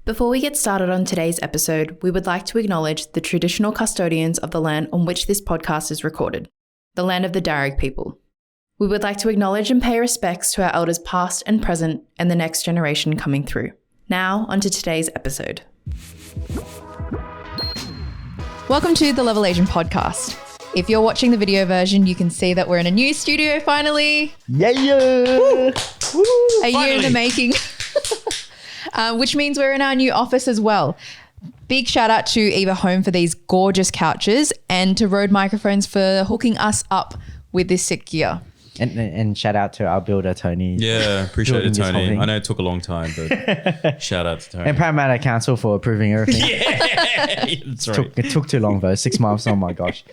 Before we get started on today's episode, we would like to acknowledge the traditional custodians of the land on which this podcast is recorded, the land of the Darug people. We would like to acknowledge and pay respects to our elders past and present and the next generation coming through. Now, onto today's episode. Welcome to the Level Asian podcast. If you're watching the video version, you can see that we're in a new studio finally. Yeah. Woo. A year in the making. Which means we're in our new office as well. Big shout out to Eva Home for these gorgeous couches and to Rode Microphones for hooking us up with this sick gear. And shout out to our builder, Tony. Yeah, appreciate it, Tony. I know it took a long time, but shout out to Tony. And Parramatta Council for approving everything. Yeah, that's right. It took too long though, 6 months, oh my gosh.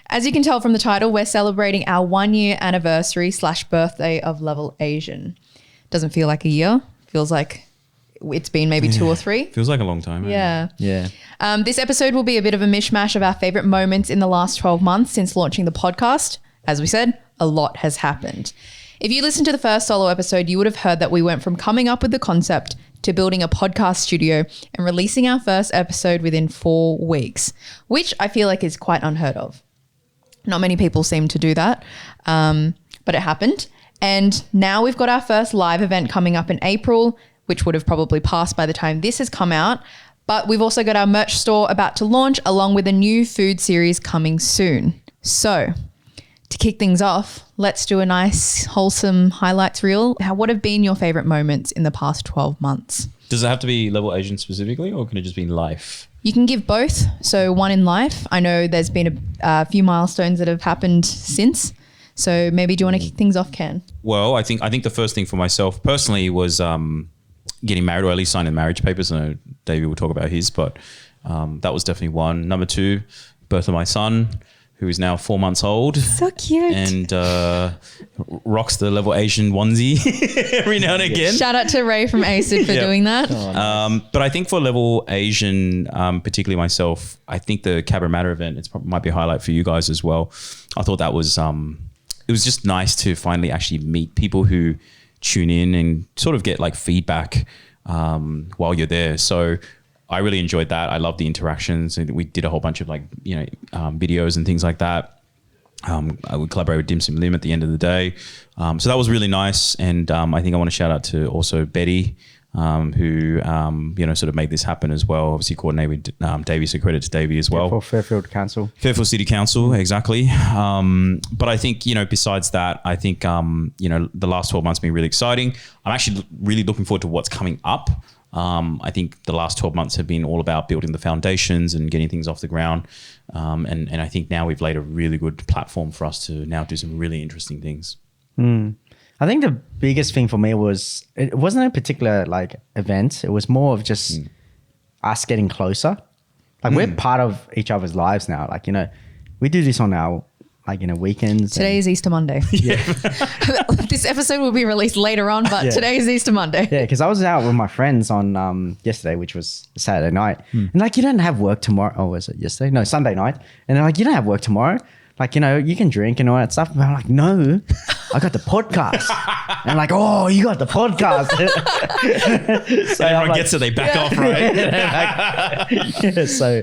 As you can tell from the title, we're celebrating our 1 year anniversary / birthday of Level Asian. Doesn't feel like a year, feels like it's been maybe 2 or 3. Feels like a long time. Yeah. This episode will be a bit of a mishmash of our favorite moments in the last 12 months since launching the podcast. As we said, a lot has happened. If you listened to the first solo episode, you would have heard that we went from coming up with the concept to building a podcast studio and releasing our first episode within 4 weeks, which I feel like is quite unheard of. Not many people seem to do that, but it happened. And now we've got our first live event coming up in April, which would have probably passed by the time this has come out. But we've also got our merch store about to launch along with a new food series coming soon. So to kick things off, let's do a nice wholesome highlights reel. What have been your favorite moments in the past 12 months? Does it have to be Level Asian specifically or can it just be in life? You can give both. So one in life. I know there's been a few milestones that have happened since. So maybe do you want to kick things off, Ken? Well, I think the first thing for myself personally was getting married, or at least signing marriage papers. I know Davey will talk about his, but that was definitely one. Number 2, birth of my son, who is now 4 months old. So cute. And rocks the Level Asian onesie every now and again. Shout out to Ray from ACID for doing that. But I think for Level Asian, particularly myself, I think the Cabramatta event, might be a highlight for you guys as well. I thought that was, it was just nice to finally actually meet people who tune in and sort of get like feedback while you're there. So I really enjoyed that. I love the interactions. We did a whole bunch of videos and things like that. I would collaborate with Dim Sum Lim at the end of the day. So that was really nice. And I think I want to shout out to also Betty, who sort of made this happen as well. Obviously coordinated with Davey, so credit to Davey as well. For Fairfield Council. Fairfield City Council, exactly. But I think, besides that, I think, the last 12 months have been really exciting. I'm actually really looking forward to what's coming up. I think the last 12 months have been all about building the foundations and getting things off the ground. And I think now we've laid a really good platform for us to now do some really interesting things. I think the biggest thing for me was, it wasn't a particular event. It was more of just us getting closer. We're part of each other's lives now. We do this on our weekends. Today is Easter Monday. Yeah. This episode will be released later on, but today is Easter Monday. Yeah, because I was out with my friends on yesterday, which was Saturday night. And you don't have work tomorrow. Oh, was it yesterday? No, Sunday night. And they're you don't have work tomorrow. You can drink and all that stuff. But I'm like, no, I got the podcast. And oh, you got the podcast. So everyone gets it, they back off, right? So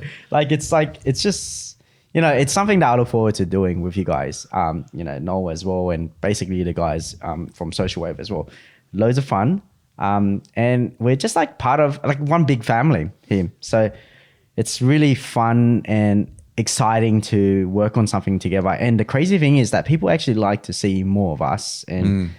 it's just, it's something that I look forward to doing with you guys, Noel as well, and basically the guys from Social Wave as well. Loads of fun. And we're just part of one big family here. So it's really fun and exciting to work on something together. And the crazy thing is that people actually like to see more of us and,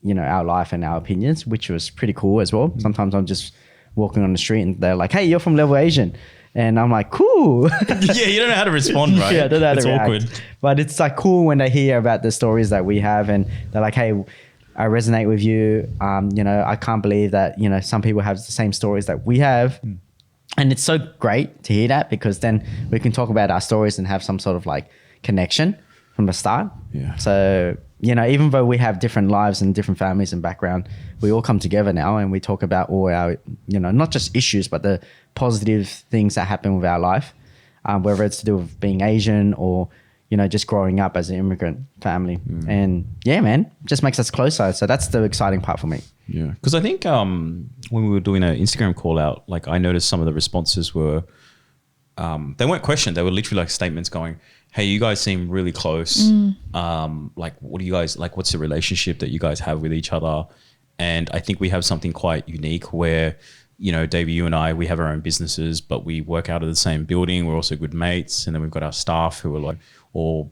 our life and our opinions, which was pretty cool as well. Sometimes I'm just walking on the street and they're like, hey, you're from Level Asian. And I'm like, cool. Yeah, you don't know how to respond, right? Yeah, I don't know how to react. Awkward. But it's cool when they hear about the stories that we have and they're like, hey, I resonate with you. I can't believe that, some people have the same stories that we have. And it's so great to hear that, because then we can talk about our stories and have some sort of connection from the start. Yeah. So, even though we have different lives and different families and background, we all come together now and we talk about all our, not just issues, but the positive things that happen with our life, whether it's to do with being Asian or, just growing up as an immigrant family. And yeah, man, just makes us closer. So that's the exciting part for me. Yeah. Because I think when we were doing an Instagram call out, like I noticed some of the responses were, they weren't questioned. They were literally like statements going, hey, you guys seem really close. Like, what do you guys, like, what's the relationship that you guys have with each other? And I think we have something quite unique where, Davey, you and I, we have our own businesses, but we work out of the same building. We're also good mates. And then we've got our staff who are like, all,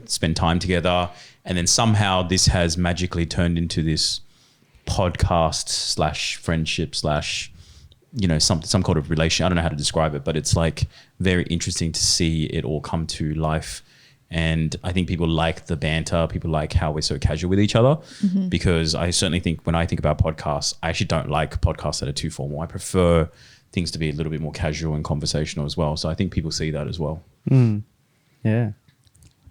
spend time together. And then somehow this has magically turned into this podcast / friendship / some kind of relation. I don't know how to describe it, but it's like very interesting to see it all come to life. And I think people like the banter. People like how we're so casual with each other, because I certainly think when I think about podcasts, I actually don't like podcasts that are too formal. I prefer things to be a little bit more casual and conversational as well. So I think people see that as well. Yeah.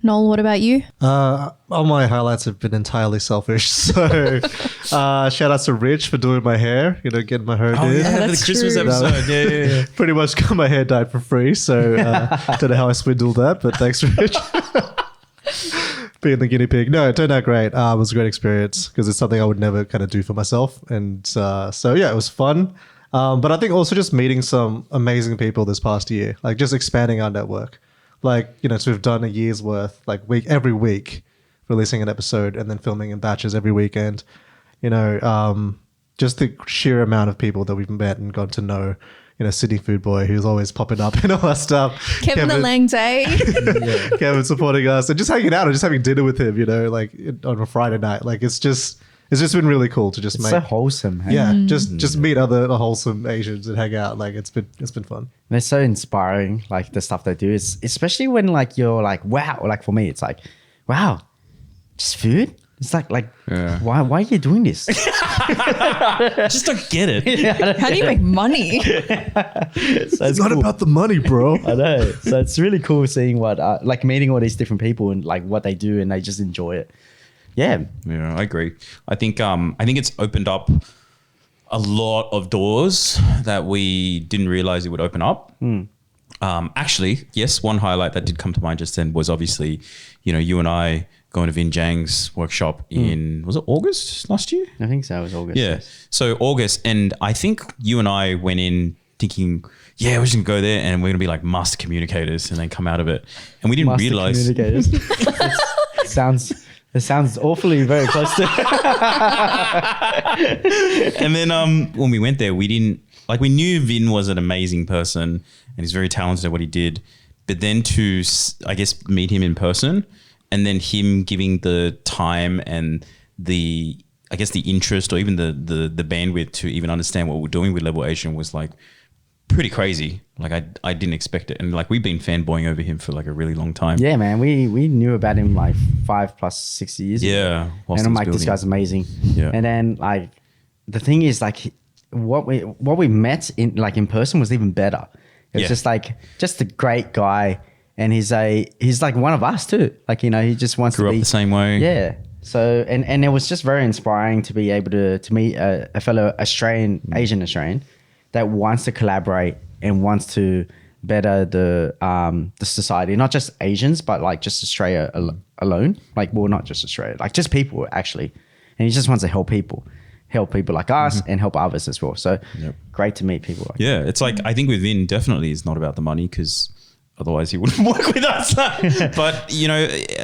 Noel, what about you? All my highlights have been entirely selfish. So shout out to Rich for doing my hair, getting my hair did. Yeah, the Christmas episode. Yeah. Pretty much got my hair dyed for free. So don't know how I swindled that, but thanks, Rich. Being the guinea pig. No, it turned out great. It was a great experience because it's something I would never kind of do for myself. And so yeah, it was fun. But I think also just meeting some amazing people this past year, like just expanding our network. Like, so we've done a year's worth, like every week, releasing an episode and then filming in batches every weekend. Just the sheer amount of people that we've met and got to know. Sydney Food Boy, who's always popping up and all that stuff. Kevin the Langday. Kevin supporting us and just hanging out and just having dinner with him, like on a Friday night. Like it's just been really cool to just It's so wholesome. Hey? Yeah, just meet other wholesome Asians and hang out. Like it's been fun. They're so inspiring, like the stuff they do. Is especially when like you're like, wow, like for me, it's like, wow, just food. It's like why are you doing this? I just don't get it. How do you make money? It's not about the money, bro. I know. So it's really cool seeing what like meeting all these different people and like what they do and they just enjoy it. Yeah, I agree. I think it's opened up a lot of doors that we didn't realize it would open up. Actually, yes, one highlight that did come to mind just then was obviously, you and I going to Vin Zhang's workshop in, was it August last year? I think so. It was August. Yeah. Yes. So August, and I think you and I went in thinking, yeah, we're just gonna go there and we're gonna be like master communicators and then come out of it. And we didn't realize. Communicators. It sounds awfully very close to. And then when we went there, we knew Vin was an amazing person and he's very talented at what he did. But then to, I guess, meet him in person and then him giving the time and the interest or even the bandwidth to even understand what we're doing with Level Asian was like pretty crazy. Like I didn't expect it. And like we've been fanboying over him for like a really long time. Yeah, man. We knew about him like 5 + 6 years ago. Yeah. And I'm like, this guy's amazing. Yeah. And then like the thing is like what we met in person was even better. It was just a great guy. And he's like one of us too. Like, he just wants Grew to be up the same way. Yeah. So, and it was just very inspiring to be able to meet a fellow Asian Australian that wants to collaborate and wants to better the society, not just Asians, but like just Australia alone. Like, well, not just Australia, like just people actually. And he just wants to help people like us and help others as well. So great to meet people. Like that. It's like, I think with Vin definitely is not about the money because otherwise he wouldn't work with us. But,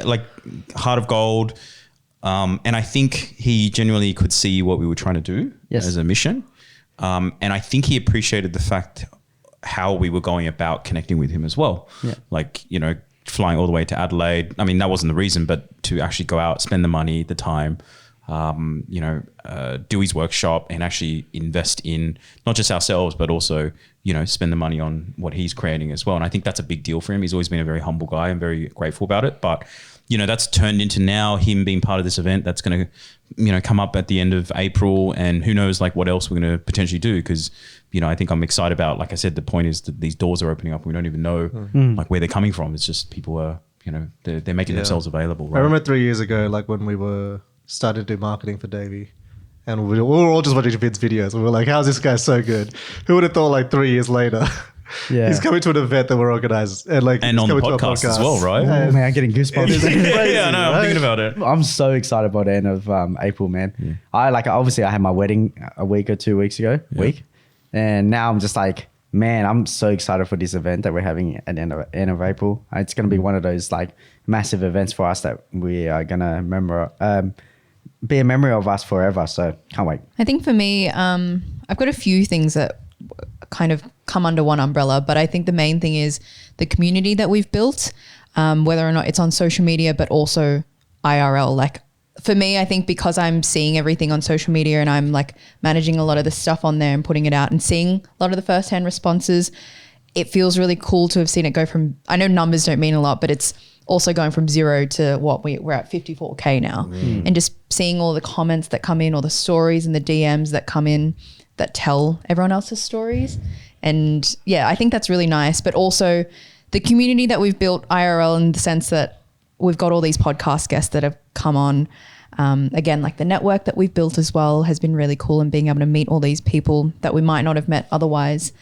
like Heart of Gold. And I think he genuinely could see what we were trying to do as a mission. And I think he appreciated the fact how we were going about connecting with him as well. Yeah. Like, flying all the way to Adelaide. I mean, that wasn't the reason, but to actually go out, spend the money, the time, do his workshop and actually invest in not just ourselves, but also, spend the money on what he's creating as well. And I think that's a big deal for him. He's always been a very humble guy and very grateful about it. But, that's turned into now him being part of this event that's going to, come up at the end of April, and who knows like what else we're going to potentially do. Because, I think I'm excited about, like I said, the point is that these doors are opening up. We don't even know like where they're coming from. It's just people are, they're making themselves available. Right? I remember 3 years ago, like when we were started to do marketing for Davey, and we were all just watching Vin's videos. We were like, how's this guy so good? Who would have thought like 3 years later Yeah. He's coming to an event that we're organized and And he's on the coming to our podcast as well, right? Oh, man, I'm getting goosebumps. Yeah, I know. I'm thinking about it. I'm so excited about the end of April, man. I obviously I had my wedding a week or 2 weeks ago, and now I'm just like, man, I'm so excited for this event that we're having at the end of April. It's going to be one of those like massive events for us that we are going to remember, be a memory of us forever. So can't wait. I think for me, I've got a few things that kind of come under one umbrella, but I think the main thing is the community that we've built, whether or not it's on social media, but also IRL. Like for me, I think because I'm seeing everything on social media and I'm like managing a lot of the stuff on there and putting it out and seeing a lot of the firsthand responses, it feels really cool to have seen it go from, I know numbers don't mean a lot, but it's also going from 0 to what we're at 54K now. And just seeing all the comments that come in, all the stories and the DMs that come in that tell everyone else's stories. And yeah, I think that's really nice. But also the community that we've built IRL in the sense that we've got all these podcast guests that have come on. Again, like the network that we've built as well has been really cool, and being able to meet all these people that we might not have met otherwise.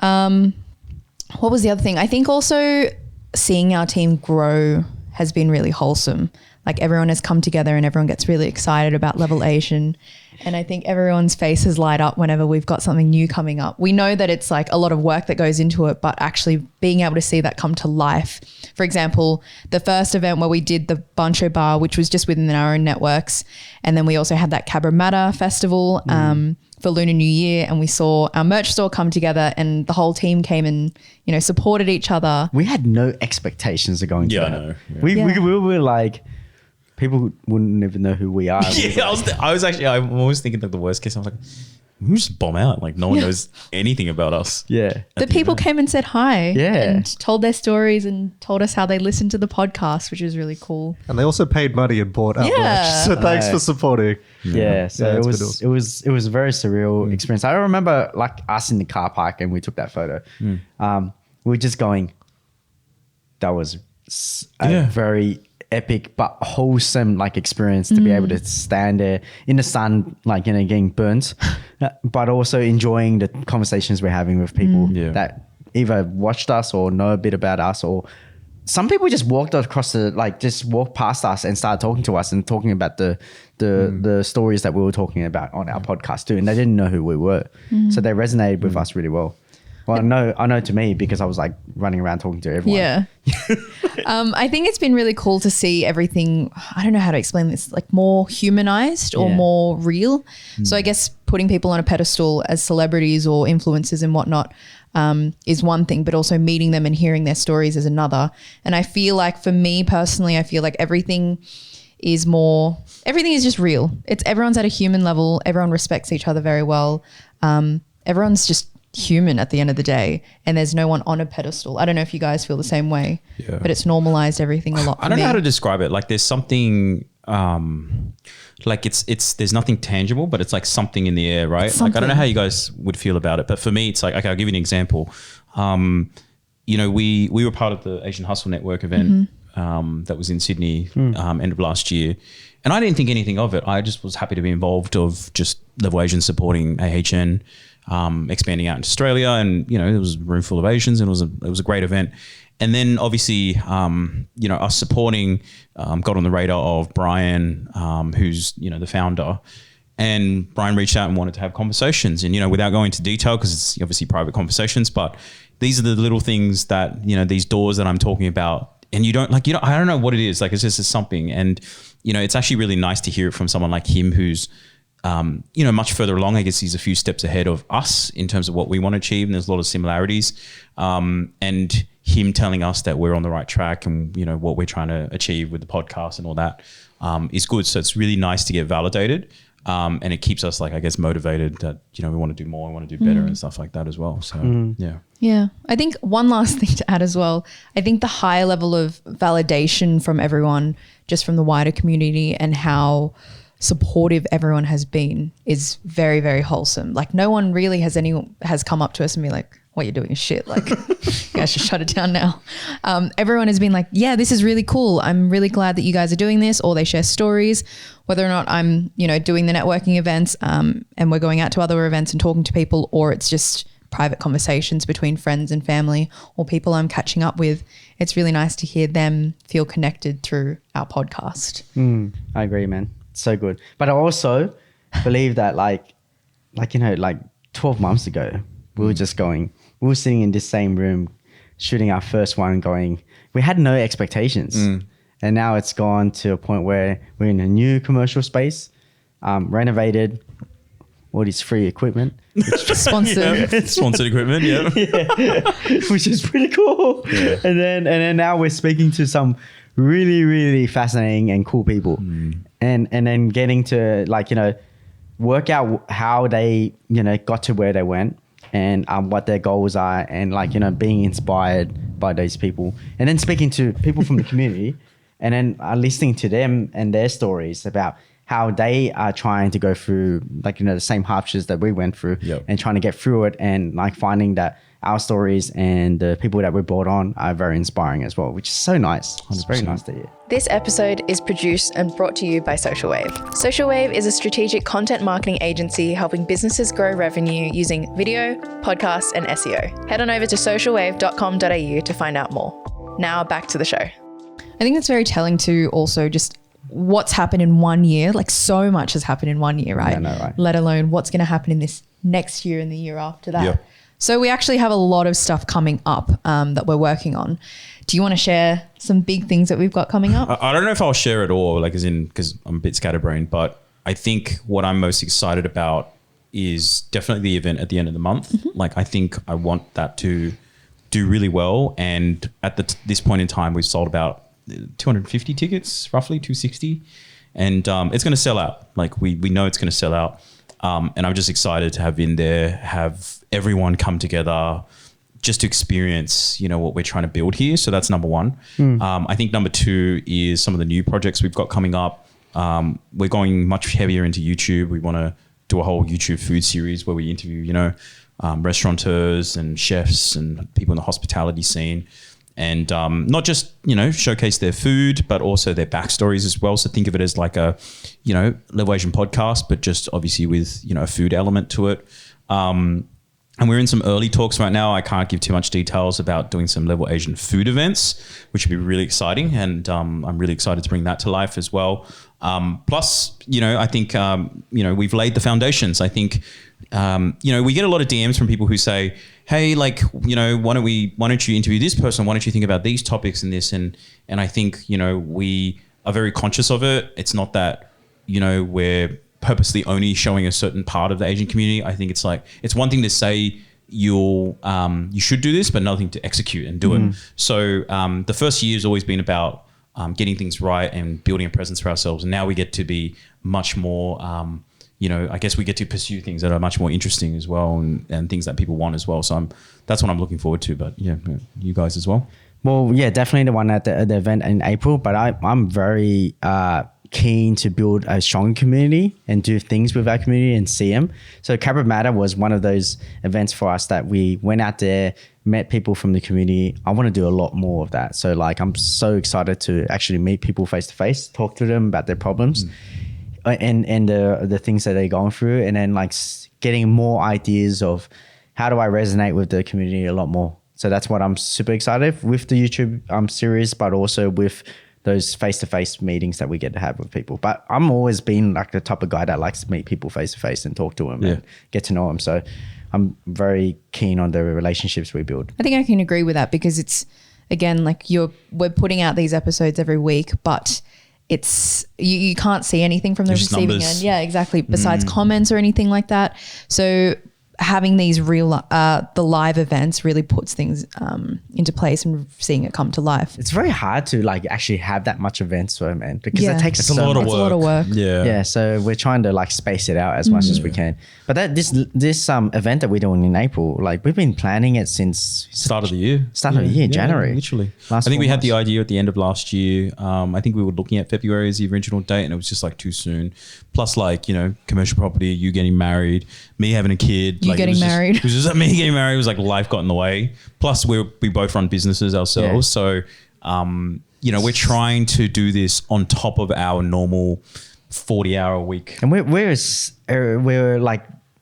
What was the other thing? I think also seeing our team grow has been really wholesome. Like everyone has come together and everyone gets really excited about Level Asian. And I think everyone's faces light up whenever we've got something new coming up. We know that it's like a lot of work that goes into it, but actually being able to see that come to life. For example, the first event where we did the Bancho Bar, which was just within our own networks. And then we also had that Cabramatta festival for Lunar New Year. And we saw our merch store come together and the whole team came and, supported each other. We had no expectations of going to that. I know. Yeah. We were like, people wouldn't even know who we are. Yeah, I'm always thinking like the worst case. I was like, we just bomb out. Like no one knows anything about us. Yeah. The people came and said hi. Yeah. And told their stories and told us how they listened to the podcast, which was really cool. And they also paid money and bought our merch. So thanks for supporting. Yeah, so Yeah, it it's was been it was a very surreal experience. I remember like us in the car park and we took that photo. We were just going, that was a very epic but wholesome like experience to be able to stand there in the sun, like getting burnt, but also enjoying the conversations we're having with people that either watched us or know a bit about us, or some people just walked past us and started talking to us and talking about the stories that we were talking about on our podcast too, and they didn't know who we were, so they resonated with us really well. Well, I know to me because I was like running around talking to everyone. Yeah. I think it's been really cool to see everything. I don't know how to explain this, like more humanized or more real. So I guess putting people on a pedestal as celebrities or influencers and whatnot is one thing, but also meeting them and hearing their stories is another. And I feel like for me personally, I feel like everything is just real. Everyone's at a human level. Everyone respects each other very well. Everyone's just human at the end of the day, and there's no one on a pedestal. I don't know if you guys feel the same way, but it's normalized everything a lot. I don't know how to describe it. Like there's something like it's there's nothing tangible, but it's like something in the air, right? Like I don't know how you guys would feel about it, but for me it's like, okay, I'll give you an example. We were part of the Asian Hustle Network event that was in Sydney end of last year, and I didn't think anything of it. I just was happy to be involved of just Level Asian supporting AHN, expanding out into Australia, and it was a room full of Asians, and it was a great event. And then obviously us supporting got on the radar of Brian, who's the founder, and Brian reached out and wanted to have conversations, and without going into detail because it's obviously private conversations, but these are the little things that these doors that I'm talking about, and I don't know what it is, like it's just something, and it's actually really nice to hear it from someone like him who's much further along. I guess he's a few steps ahead of us in terms of what we want to achieve, and there's a lot of similarities. And him telling us that we're on the right track and what we're trying to achieve with the podcast and all that is good. So it's really nice to get validated, and it keeps us motivated that we want to do more, we want to do better and stuff like that as well. So Yeah. I think one last thing to add as well. I think the higher level of validation from everyone, just from the wider community, and how supportive everyone has been is very, very wholesome. Like no one really has come up to us and be like, what you're doing is shit. Like you guys should shut it down now. Everyone has been like, yeah, this is really cool. I'm really glad that you guys are doing this, or they share stories, whether or not I'm, doing the networking events and we're going out to other events and talking to people, or it's just private conversations between friends and family or people I'm catching up with, it's really nice to hear them feel connected through our podcast. I agree, man. It's so good. But I also believe that like 12 months ago, we were sitting in this same room, shooting our first one, we had no expectations. And now it's gone to a point where we're in a new commercial space, renovated, all this free equipment. Sponsored. Sponsored equipment, yeah. Which is pretty cool. Yeah. And then now we're speaking to some really, really fascinating and cool people. And then getting to work out how they, got to where they went and what their goals are and being inspired by those people. And then speaking to people from the community and then listening to them and their stories about how they are trying to go through the same hardships that we went through and trying to get through it and finding that our stories and the people that we brought on are very inspiring as well, which is so nice. 100%. It's very nice to hear. This episode is produced and brought to you by Social Wave. Social Wave is a strategic content marketing agency helping businesses grow revenue using video, podcasts, and SEO. Head on over to socialwave.com.au to find out more. Now back to the show. I think that's very telling too, also just what's happened in 1 year. So much has happened in 1 year, right? Yeah, no, right. Let alone what's going to happen in this next year and the year after that. Yeah. So we actually have a lot of stuff coming up that we're working on. Do you want to share some big things that we've got coming up? I don't know if I'll share it all, because I'm a bit scatterbrained, but I think what I'm most excited about is definitely the event at the end of the month. I think I want that to do really well. And at this point in time, we've sold about 250 tickets, roughly 260. And it's going to sell out. We know it's going to sell out. And I'm just excited to have everyone come together just to experience, what we're trying to build here. So that's number one. I think number two is some of the new projects we've got coming up. We're going much heavier into YouTube. We want to do a whole YouTube food series where we interview, restaurateurs and chefs and people in the hospitality scene. And not just, showcase their food, but also their backstories as well. So think of it as like a, Level Asian podcast, but just obviously with, a food element to it. And we're in some early talks right now. I can't give too much details about doing some Level Asian food events, which would be really exciting. And I'm really excited to bring that to life as well. Plus, I think, we've laid the foundations. I think, we get a lot of DMs from people who say, hey, why don't you interview this person? Why don't you think about these topics and this? And I think, we are very conscious of it. It's not that, we're purposely only showing a certain part of the Asian community. I think it's one thing to say you should do this, but another thing to execute and do it. So the first year has always been about getting things right and building a presence for ourselves. And now we get to be much more, I guess we get to pursue things that are much more interesting as well and things that people want as well. So that's what I'm looking forward to. But yeah, you guys as well. Well, yeah, definitely the one at the event in April. But I'm very keen to build a strong community and do things with our community and see them. So Cabra Matter was one of those events for us that we went out there, met people from the community. I want to do a lot more of that. So I'm so excited to actually meet people face to face, talk to them about their problems and the things that they're going through, and then getting more ideas of how do I resonate with the community a lot more. So that's what I'm super excited with the YouTube series, but also with those face-to-face meetings that we get to have with people. But I'm always been the type of guy that likes to meet people face-to-face and talk to them and get to know them. So I'm very keen on the relationships we build. I think I can agree with that because it's, again, we're putting out these episodes every week, but it's you can't see anything from the receiving numbers. end. Yeah, exactly. Besides comments or anything like that. So having these the live events really puts things into place and seeing it come to life. It's very hard to actually have that much events for man, because it takes it's a lot of work. Yeah. So we're trying to space it out as much as we can. But this event that we're doing in April, we've been planning it since start of the year. January. Literally. I think we had the idea at the end of last year. I think we were looking at February as the original date, and it was just too soon. Plus commercial property, you getting married, me having a kid. You getting married. It was just me getting married. It was life got in the way. Plus we both run businesses ourselves. Yeah. So, we're trying to do this on top of our normal 40-hour week. And we're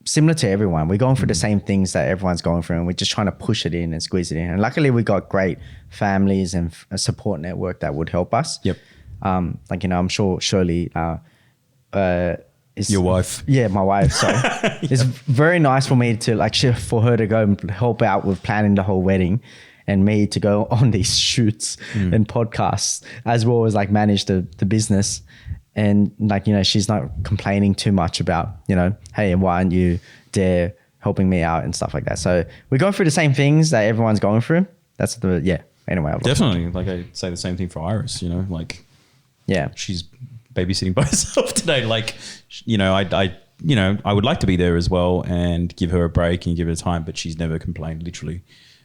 similar to everyone. We're going through the same things that everyone's going through, and we're just trying to push it in and squeeze it in. And luckily, we got great families and a support network that would help us. Yep. Like, you know, I'm sure Shirley is Your wife. Yeah, my wife. So it's very nice for me to like for her to go and help out with planning the whole wedding, and me to go on these shoots and podcasts, as well as like manage the business. And like, you know, she's not complaining too much about, you know, hey, why aren't you there helping me out and stuff like that. So we go through the same things that everyone's going through. That's anyway. Definitely. Like I say the same thing for Iris, you know, like she's babysitting by herself today. Like, you know, I would like to be there as well and give her a break and give her time, but she's never complained literally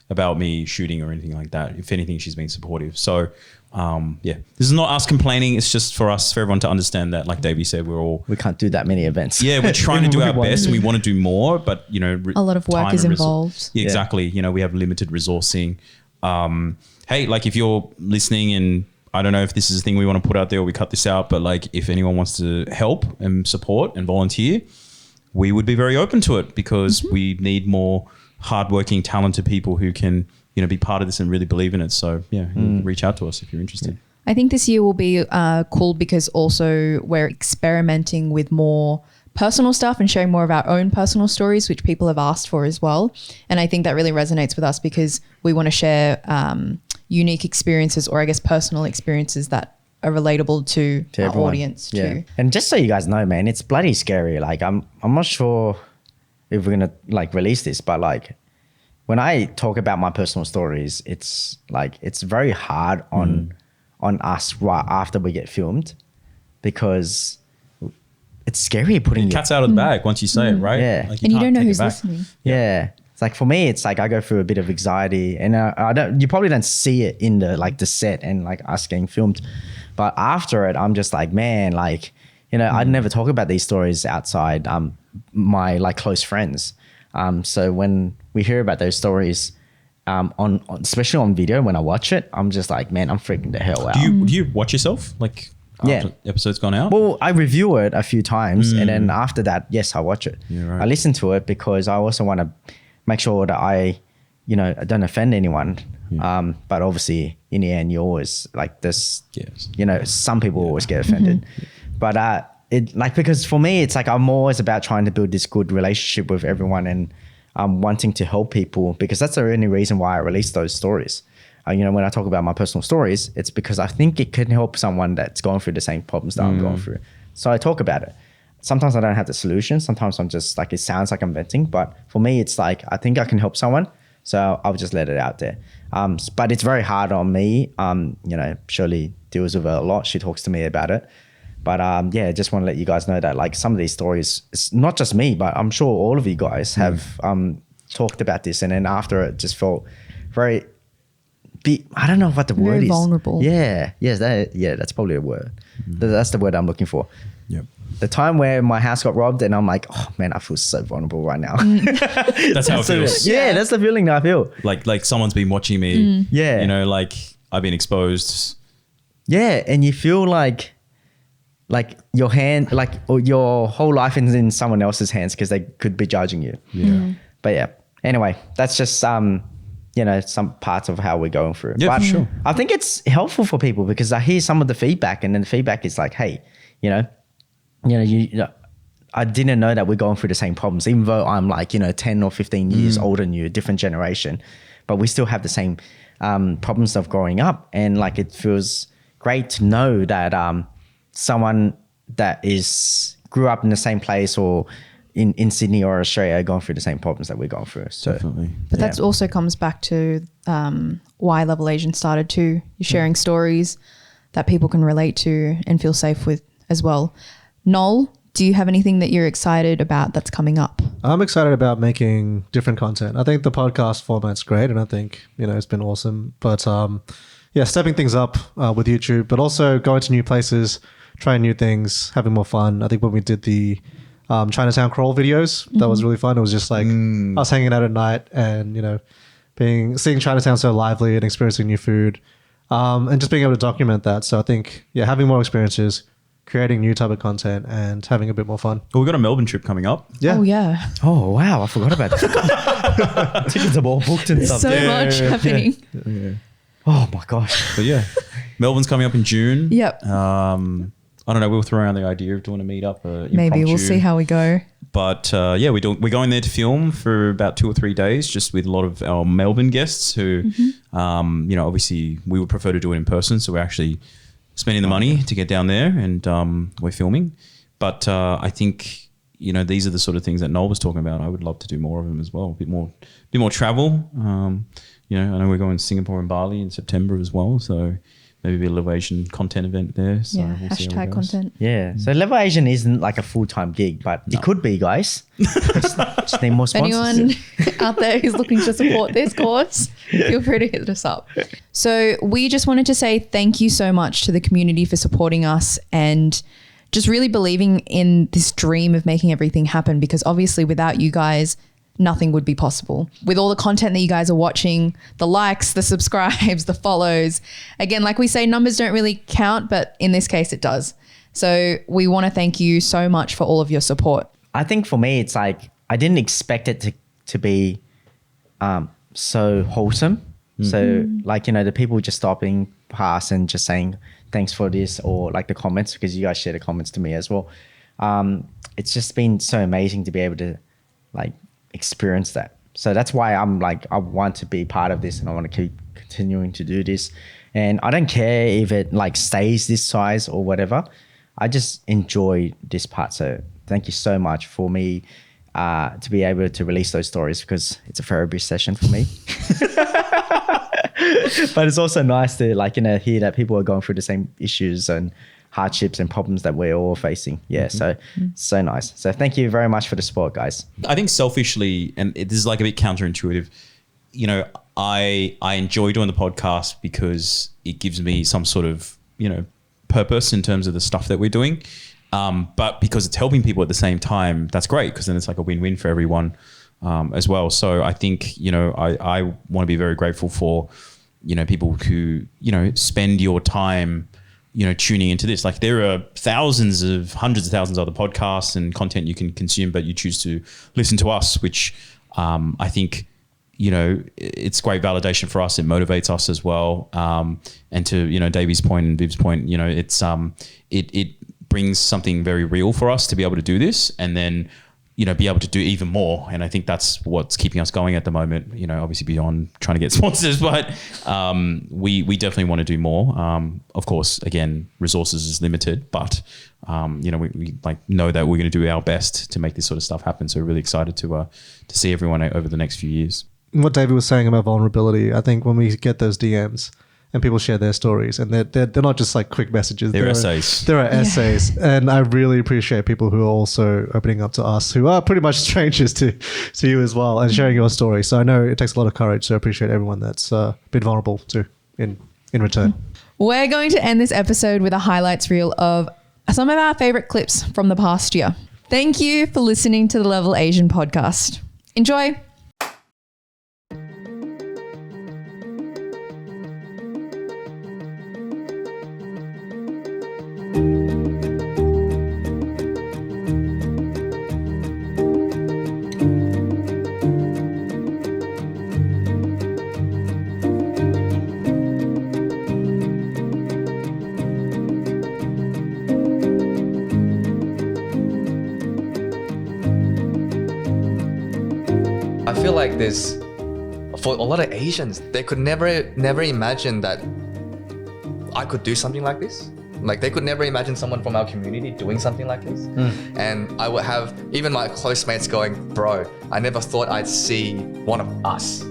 about me shooting or anything like that. If anything, she's been supportive. So this is not us complaining. It's just for everyone to understand that, like Davey said, we can't do that many events. Yeah, we're trying to do our best and we want to do more, but you know, a lot of work is involved. Yeah, exactly. You know, we have limited resourcing. Hey, like if you're listening, and I don't know if this is a thing we want to put out there or we cut this out, but like if anyone wants to help and support and volunteer, we would be very open to it, because we need more hardworking, talented people who can, you know, be part of this and really believe in it. So reach out to us if you're interested. I think this year will be cool because also we're experimenting with more personal stuff and sharing more of our own personal stories, which people have asked for as well. And I think that really resonates with us because we want to share unique experiences, or I guess personal experiences that are relatable to our everyone. audience too. And just so you guys know, man, it's bloody scary. Like I'm not sure if we're gonna like release this, but like when I talk about my personal stories, it's like it's very hard on us right after we get filmed, because it's scary putting Cat's out of the bag once you say it, right? Yeah. Like And you don't know take it who's back. listening. Yeah. It's like, for me, it's like I go through a bit of anxiety, and you probably don't see it in the set and like us getting filmed, but after it, I'm just like, man, like, you know, I'd never talk about these stories outside my like close friends. So when we hear about those stories, on especially on video, when I watch it, I'm just like, man, I'm freaking the hell out. Do you watch yourself? Like after episode's gone out? Well, I review it a few times, and then after that, yes, I watch it. Yeah, right. I listen to it because I also want to make sure that I don't offend anyone. But obviously, in the end, you always like this. Yes. You know, some people always get offended, but because for me, it's like I'm always about trying to build this good relationship with everyone, and wanting to help people, because that's the only reason why I release those stories. You know, when I talk about my personal stories, it's because I think it can help someone that's going through the same problems that I'm going through. So I talk about it. Sometimes I don't have the solution. Sometimes I'm just like, it sounds like I'm venting, but for me, it's like, I think I can help someone. So I'll just let it out there. But it's very hard on me. You know, Shirley deals with it a lot. She talks to me about it. But I just want to let you guys know that like some of these stories, it's not just me, but I'm sure all of you guys have talked about this. And then after it just felt very, I don't know what the word is. Vulnerable. Yeah. Yes. That's probably a word. That's the word I'm looking for. Yep. The time where my house got robbed and I'm like, oh man, I feel so vulnerable right now. That's how it feels. Yeah, that's the feeling that I feel. Like someone's been watching me. Yeah. You know, like I've been exposed. Yeah. And you feel like your hand, like or your whole life is in someone else's hands because they could be judging you. Yeah. But yeah, anyway, that's just some parts of how we're going through it. Yeah, But for sure. I think it's helpful for people because I hear some of the feedback, and then the feedback is like, hey, I didn't know that we're going through the same problems, even though I'm like, 10 or 15 years older than you, a different generation, but we still have the same problems of growing up. And like, it feels great to know that someone that grew up in the same place or in Sydney or Australia going through the same problems that we're going through. So, Definitely. But that also comes back to why Level Asian started too. You're sharing stories that people can relate to and feel safe with as well. Noel, do you have anything that you're excited about that's coming up? I'm excited about making different content. I think the podcast format's great, and I think, it's been awesome. But stepping things up with YouTube, but also going to new places, trying new things, having more fun. I think when we did the Chinatown crawl videos, that was really fun. It was just like us hanging out at night and, seeing Chinatown so lively and experiencing new food, and just being able to document that. So I think, having more experiences, creating new type of content and having a bit more fun. Well, we've got a Melbourne trip coming up. Yeah. Oh, yeah. Oh, wow. I forgot about that. Tickets are all booked and stuff. So much happening. Oh, my gosh. But yeah, Melbourne's coming up in June. Yep. I don't know. We'll throw around the idea of doing a meetup. Maybe we'll see how we go. But yeah, we're going there to film for about 2 or 3 days, just with a lot of our Melbourne guests who, obviously we would prefer to do it in person. So we're actually spending the money to get down there and we're filming. But I think, these are the sort of things that Noel was talking about. I would love to do more of them as well. A bit more travel. I know we're going to Singapore and Bali in September as well. So maybe a Level Asian content event there. So Yeah, we'll see how it hashtag goes. content. Yeah. So Level Asian isn't like a full-time gig, but it could be, guys. Just need more sponsors. Anyone out there who's looking to support this cause, feel free to hit us up. So we just wanted to say thank you so much to the community for supporting us and just really believing in this dream of making everything happen, because obviously without you guys, nothing would be possible. With all the content that you guys are watching, the likes, the subscribes, the follows, again, like we say, numbers don't really count, but in this case it does. So we want to thank you so much for all of your support. I think for me, it's like I didn't expect it to be so wholesome. So like, the people just stopping past and just saying thanks for this, or like the comments, because you guys share the comments to me as well. It's just been so amazing to be able to like experience that. So that's why I'm like, I want to be part of this and I want to keep continuing to do this. And I don't care if it like stays this size or whatever. I just enjoy this part. So thank you so much for me to be able to release those stories, because it's a therapy session for me. But it's also nice to like, hear that people are going through the same issues and hardships and problems that we're all facing. Yeah. So nice. So thank you very much for the support, guys. I think selfishly, and this is like a bit counterintuitive, I enjoy doing the podcast because it gives me some sort of, purpose in terms of the stuff that we're doing. But because it's helping people at the same time, that's great, because then it's like a win-win for everyone as well. So I think, I want to be very grateful for, people who, spend your time, tuning into this. Like there are hundreds of thousands of other podcasts and content you can consume, but you choose to listen to us, which I think, it's great validation for us. It motivates us as well. And to, Davey's point and Viv's point, it's it brings something very real for us to be able to do this, and then, be able to do even more. And I think that's what's keeping us going at the moment, obviously beyond trying to get sponsors, but we definitely want to do more. Of course, again, resources is limited, but we like know that we're going to do our best to make this sort of stuff happen. So we're really excited to see everyone over the next few years. What David was saying about vulnerability, I think when we get those DMs and people share their stories, and they're not just like quick messages. They're essays. There are essays. And I really appreciate people who are also opening up to us, who are pretty much strangers to you as well, and sharing your story. So I know it takes a lot of courage. So I appreciate everyone that's been vulnerable too in return. We're going to end this episode with a highlights reel of some of our favorite clips from the past year. Thank you for listening to the Level Asian podcast. Enjoy. I feel like there's, for a lot of Asians, they could never imagine that I could do something like this. Like they could never imagine someone from our community doing something like this. And I would have even my close mates going, bro, I never thought I'd see one of us.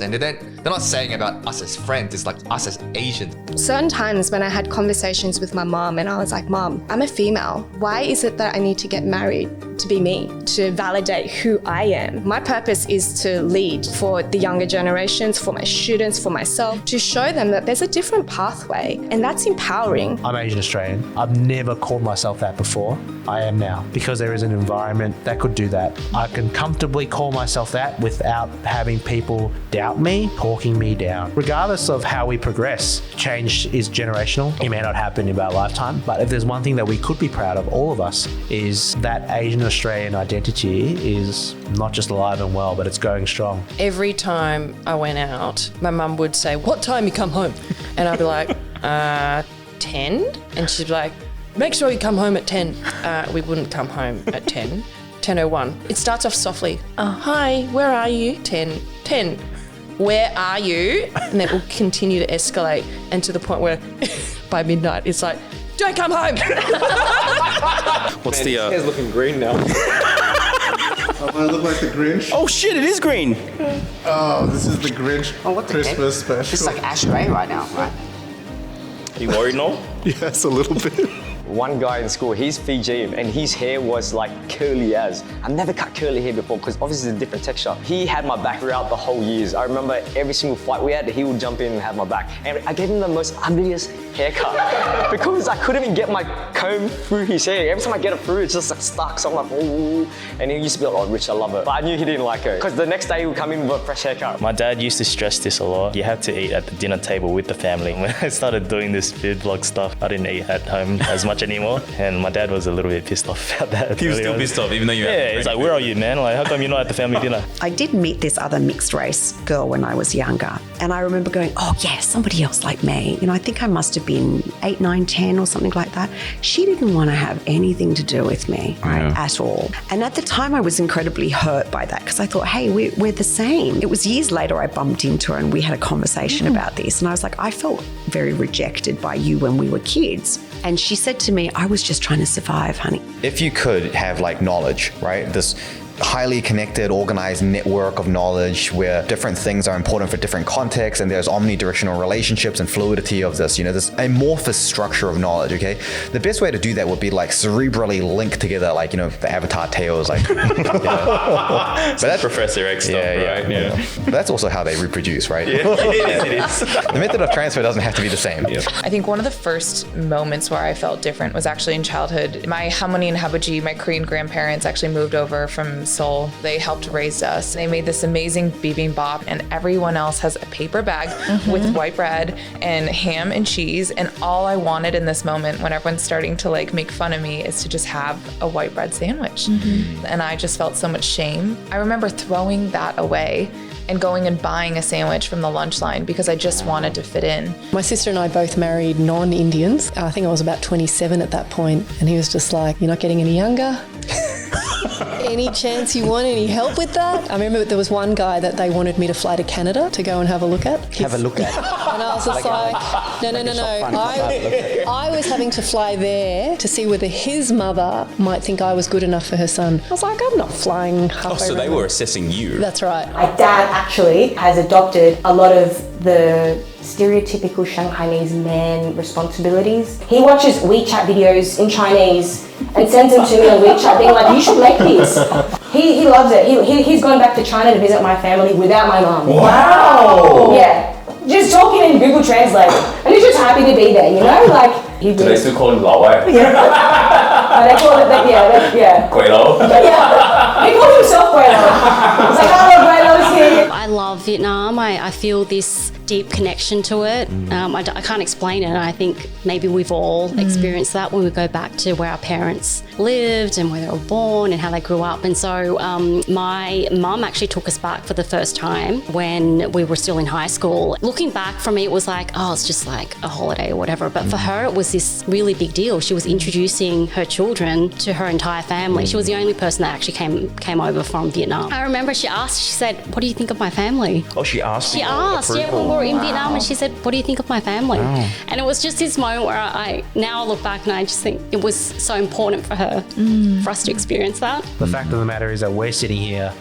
And they're not saying about us as friends, it's like us as Asians. Certain times when I had conversations with my mom and I was like, Mom, I'm a female. Why is it that I need to get married? to be me, to validate who I am. My purpose is to lead for the younger generations, for my students, for myself, to show them that there's a different pathway, and that's empowering. I'm Asian Australian. I've never called myself that before. I am now, because there is an environment that could do that. I can comfortably call myself that without having people doubt me, talking me down. Regardless of how we progress, change is generational. It may not happen in our lifetime, but if there's one thing that we could be proud of, all of us, is that Asian Australian identity is not just alive and well, but it's going strong. Every time I went out, my mum would say, "What time you come home?" And I'd be like, 10. And she'd be like, "Make sure you come home at 10. We wouldn't come home at 10. 10:01. It starts off softly. "Hi, where are you?" 10. 10. "Where are you?" And then it will continue to escalate, and to the point where by midnight it's like, "Don't come home." What's the? His hair's looking green now. I look like the Grinch. Oh shit! It is green. Oh, this is the Grinch what the Christmas heck? special. It's like ash gray right now, right? Are you worried, Noel? Yes, a little bit. One guy in school, he's Fijian and his hair was like curly as. I've never cut curly hair before because obviously it's a different texture. He had my back throughout the whole years. I remember every single fight we had, he would jump in and have my back. And I gave him the most ugliest haircut because I couldn't even get my comb through his hair. Every time I get it through, it's just like stuck. So I'm like, ooh. And he used to be like, "Oh, Rich, I love it." But I knew he didn't like it because the next day he would come in with a fresh haircut. My dad used to stress this a lot. You have to eat at the dinner table with the family. When I started doing this food vlog stuff, I didn't eat at home as much anymore. And my dad was a little bit pissed off about that. He was still pissed off, even though you. Yeah, he's like, "Where are you, man? Like, how come you're not at the family dinner?" I did meet this other mixed race girl when I was younger. And I remember going, "Oh yeah, somebody else like me." You know, I think I must have been 8, 9, 10 or something like that. She didn't want to have anything to do with me, right, at all. And at the time I was incredibly hurt by that because I thought, hey, we're the same. It was years later I bumped into her and we had a conversation about this. And I was like, I felt very rejected by you when we were kids. And she said to me, "I was just trying to survive, honey." If you could have like knowledge, right? This highly connected, organized network of knowledge where different things are important for different contexts and there's omnidirectional relationships and fluidity of this, this amorphous structure of knowledge, okay? The best way to do that would be like cerebrally link together, like, the Avatar tales, like, But that's Professor X stuff, right? Yeah. But that's also how they reproduce, right? Yeah, it is. The method of transfer doesn't have to be the same. I think one of the first moments where I felt different was actually in childhood. My Hamoni and Habuji, my Korean grandparents, actually moved over from Seoul. They helped raise us. They made this amazing bibimbap, and everyone else has a paper bag with white bread and ham and cheese. And all I wanted in this moment, when everyone's starting to make fun of me, is to just have a white bread sandwich. And I just felt so much shame. I remember throwing that away and going and buying a sandwich from the lunch line because I just wanted to fit in. My sister and I both married non-Indians. I think I was about 27 at that point, and he was just like, "You're not getting any younger? Any chance you want any help with that?" I remember there was one guy that they wanted me to fly to Canada to go and have a look at. Have a look at. And I was just no. I was having to fly there to see whether his mother might think I was good enough for her son. I was like, I'm not flying halfway Oh, so they around. were assessing you. That's right. My dad actually has adopted a lot of the stereotypical Shanghainese man responsibilities. He watches WeChat videos in Chinese and sends them to me on WeChat being like, "You should make these." He loves it. He's gone back to China to visit my family without my mom. Wow! Yeah. Just talking in Google Translate. And he's just happy to be there, Do they still call him Lao Wai? Yeah. They call it that, yeah. Guilo? Yeah. He calls himself Guilo. He's like, "Oh, Guilo's here." I love Vietnam. I feel this deep connection to it. I can't explain it. I think maybe we've all experienced that when we go back to where our parents lived and where they were born and how they grew up. And so my mum actually took us back for the first time when we were still in high school. Looking back for me, it was like, oh, it's just like a holiday or whatever. But for her, it was this really big deal. She was introducing her children to her entire family. She was the only person that actually came over from Vietnam. I remember she said, "What do you think of my family?" Oh, she asked. She asked, yeah, when we were in Vietnam, and she said, "What do you think of my family?" Wow. And it was just this moment where I now look back and I just think it was so important for her her for us to experience that. The fact of the matter is that we're sitting here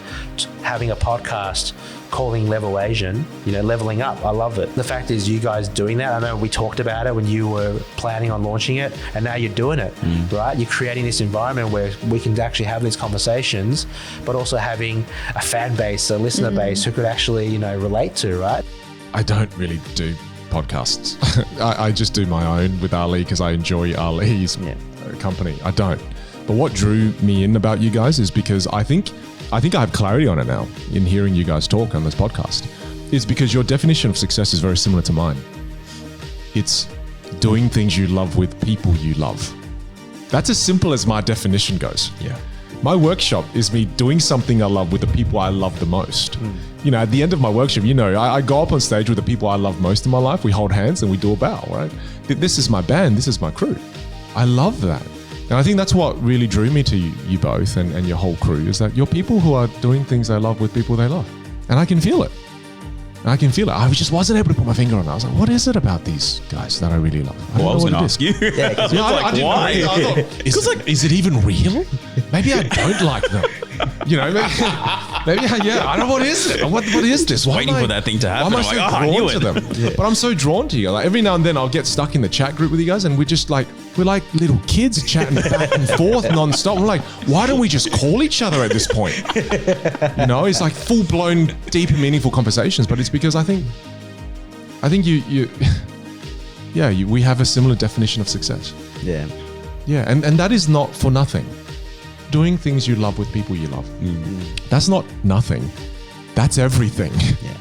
having a podcast calling Level Asian, leveling up. I love it. The fact is you guys doing that, I know we talked about it when you were planning on launching it, and now you're doing it, right? You're creating this environment where we can actually have these conversations, but also having a fan base, a listener base who could actually, relate to, right? I don't really do podcasts. I just do my own with Ali because I enjoy Ali's company. I don't. But what drew me in about you guys is because I think I have clarity on it now in hearing you guys talk on this podcast. It's because your definition of success is very similar to mine. It's doing things you love with people you love. That's as simple as my definition goes. Yeah. My workshop is me doing something I love with the people I love the most. At the end of my workshop, I go up on stage with the people I love most in my life. We hold hands and we do a bow, right? This is my band. This is my crew. I love that. And I think that's what really drew me to you both and your whole crew, is that you're people who are doing things they love with people they love. And I can feel it. I just wasn't able to put my finger on it. I was like, what is it about these guys that I really love? I was going to ask you. I didn't why? know. I thought, is it even real? Maybe I don't like them. Maybe I don't know, what is it? What is this? Waiting for that thing to happen. Why am I so drawn to them? But I'm so drawn to you. Like every now and then I'll get stuck in the chat group with you guys and we're like little kids chatting back and forth non-stop. I'm like, why don't we just call each other at this point? It's like full-blown, deep and meaningful conversations, but it's because I think we have a similar definition of success. Yeah. Yeah, and that is not for nothing. Doing things you love with people you love. That's not nothing. That's everything. Yeah.